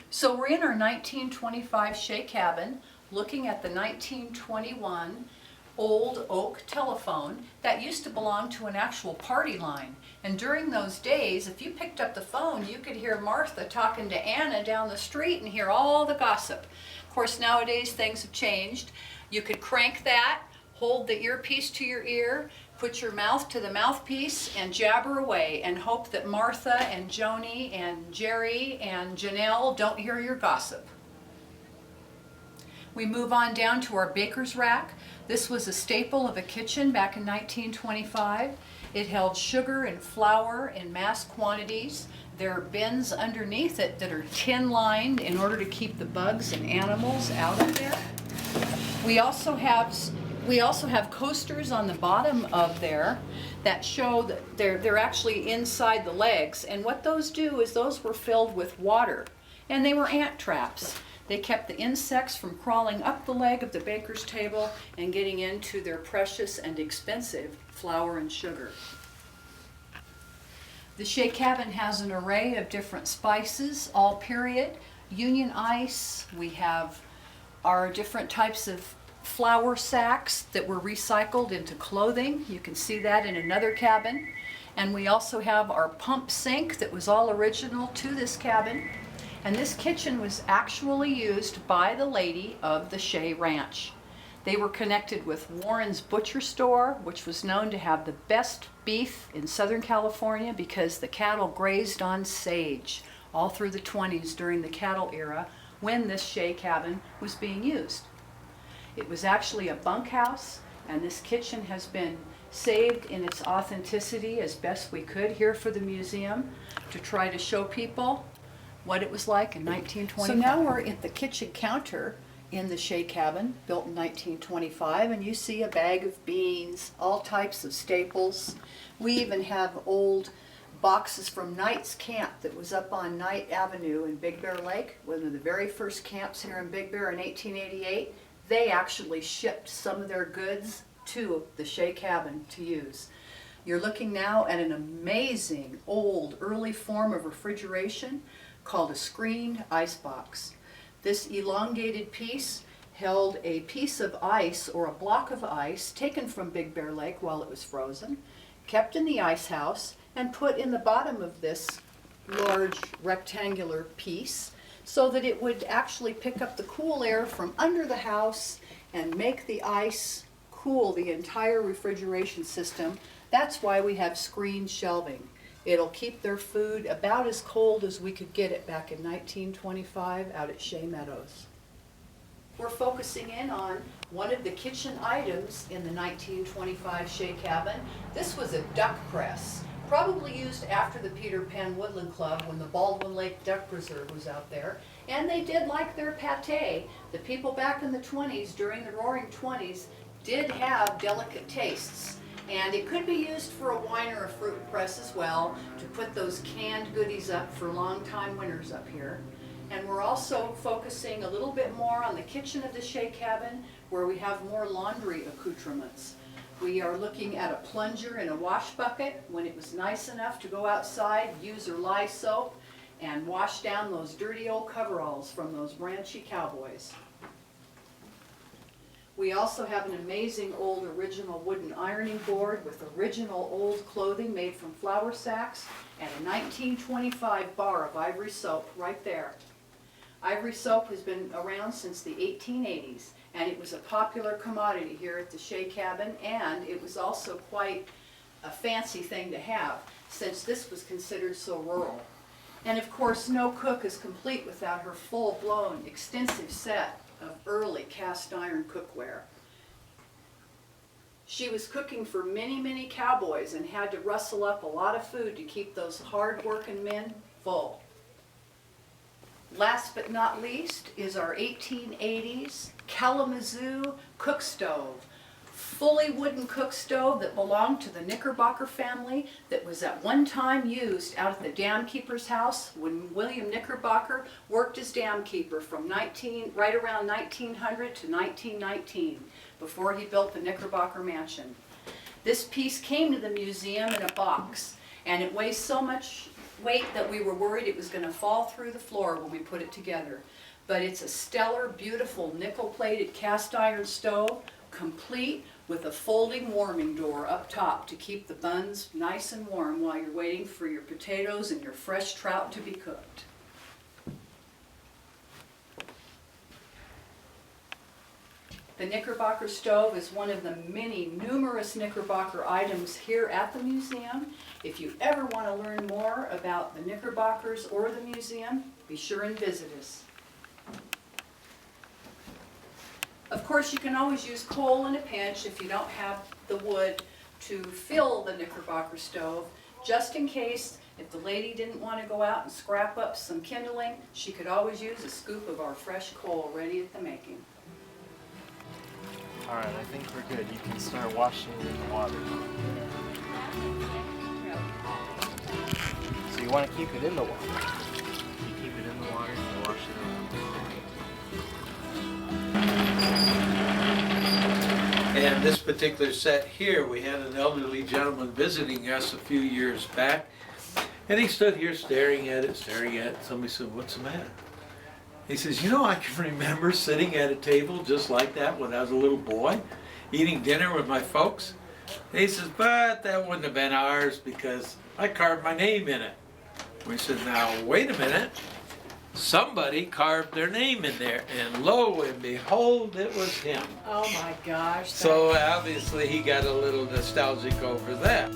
So we're in our 1925 Shay cabin, looking at the 1921 old oak telephone that used to belong to an actual party line. And during those days, if you picked up the phone, you could hear Martha talking to Anna down the street and hear all the gossip. Of course, nowadays things have changed. You could crank that, hold the earpiece to your ear, put your mouth to the mouthpiece and jabber away and hope that Martha and Joni and Jerry and Janelle don't hear your gossip. We move on down to our baker's rack. This was a staple of a kitchen back in 1925. It held sugar and flour in mass quantities. There are bins underneath it that are tin lined in order to keep the bugs and animals out of there. We also have coasters on the bottom of there that show that they're actually inside the legs. And what those do is those were filled with water, and they were ant traps. They kept the insects from crawling up the leg of the baker's table and getting into their precious and expensive flour and sugar. The Shay cabin has an array of different spices, all period. Union ice, we have our different types of flour sacks that were recycled into clothing. You can see that in another cabin. And we also have our pump sink that was all original to this cabin. And this kitchen was actually used by the lady of the Shay Ranch. They were connected with Warren's Butcher Store, which was known to have the best beef in Southern California because the cattle grazed on sage all through the 20s during the cattle era when this Shay cabin was being used. It was actually a bunk house, and this kitchen has been saved in its authenticity as best we could here for the museum to try to show people what it was like in 1925. So now we're at the kitchen counter in the Shay cabin, built in 1925, and you see a bag of beans, all types of staples. We even have old boxes from Knight's Camp that was up on Knight Avenue in Big Bear Lake, one of the very first camps here in Big Bear in 1888. They actually shipped some of their goods to the Shay cabin to use. You're looking now at an amazing old early form of refrigeration called a screened icebox. This elongated piece held a piece of ice or a block of ice taken from Big Bear Lake while it was frozen, kept in the ice house, and put in the bottom of this large rectangular piece so that it would actually pick up the cool air from under the house and make the ice cool the entire refrigeration system. That's why we have screened shelving. It'll keep their food about as cold as we could get it back in 1925 out at Shay Meadows. We're focusing in on one of the kitchen items in the 1925 Shay cabin. This was a duck press, probably used after the Peter Pan Woodland Club when the Baldwin Lake Duck Preserve was out there. And they did like their pate. The people back in the 20s, during the Roaring 20s, did have delicate tastes. And it could be used for a wine or a fruit press as well to put those canned goodies up for long-time winners up here. And we're also focusing a little bit more on the kitchen of the Shay cabin where we have more laundry accoutrements. We are looking at a plunger and a wash bucket when it was nice enough to go outside, use our lye soap, and wash down those dirty old coveralls from those branchy cowboys. We also have an amazing old original wooden ironing board with original old clothing made from flour sacks and a 1925 bar of ivory soap right there. Ivory soap has been around since the 1880s, and it was a popular commodity here at the Shay cabin, and it was also quite a fancy thing to have since this was considered so rural. And of course, no cook is complete without her full-blown, extensive set of early cast iron cookware. She was cooking for many, many cowboys and had to rustle up a lot of food to keep those hard-working men full. Last but not least is our 1880s Kalamazoo cook stove. Fully wooden cook stove that belonged to the Knickerbocker family that was at one time used out at the dam keeper's house when William Knickerbocker worked as dam keeper from right around 1900 to 1919 before he built the Knickerbocker mansion. This piece came to the museum in a box, and it weighs so much weight that we were worried it was going to fall through the floor when we put it together. But it's a stellar, beautiful nickel-plated cast iron stove, complete with a folding warming door up top to keep the buns nice and warm while you're waiting for your potatoes and your fresh trout to be cooked. The Knickerbocker Stove is one of the many numerous Knickerbocker items here at the museum. If you ever want to learn more about the Knickerbockers or the museum, be sure and visit us. Of course, you can always use coal in a pinch if you don't have the wood to fill the Knickerbocker stove. Just in case, if the lady didn't want to go out and scrap up some kindling, she could always use a scoop of our fresh coal ready at the making. All right, I think we're good. You can start washing it in the water. So you want to keep it in the water. You keep it in the water and wash it around. And this particular set here, we had an elderly gentleman visiting us a few years back, and he stood here staring at it. Somebody said, "What's the matter?" He says, "You know, I can remember sitting at a table just like that when I was a little boy, eating dinner with my folks." And he says, "But that wouldn't have been ours because I carved my name in it." We said, "Now, wait a minute. Somebody carved their name in there, and lo and behold, it was him." Oh my gosh. So obviously he got a little nostalgic over that.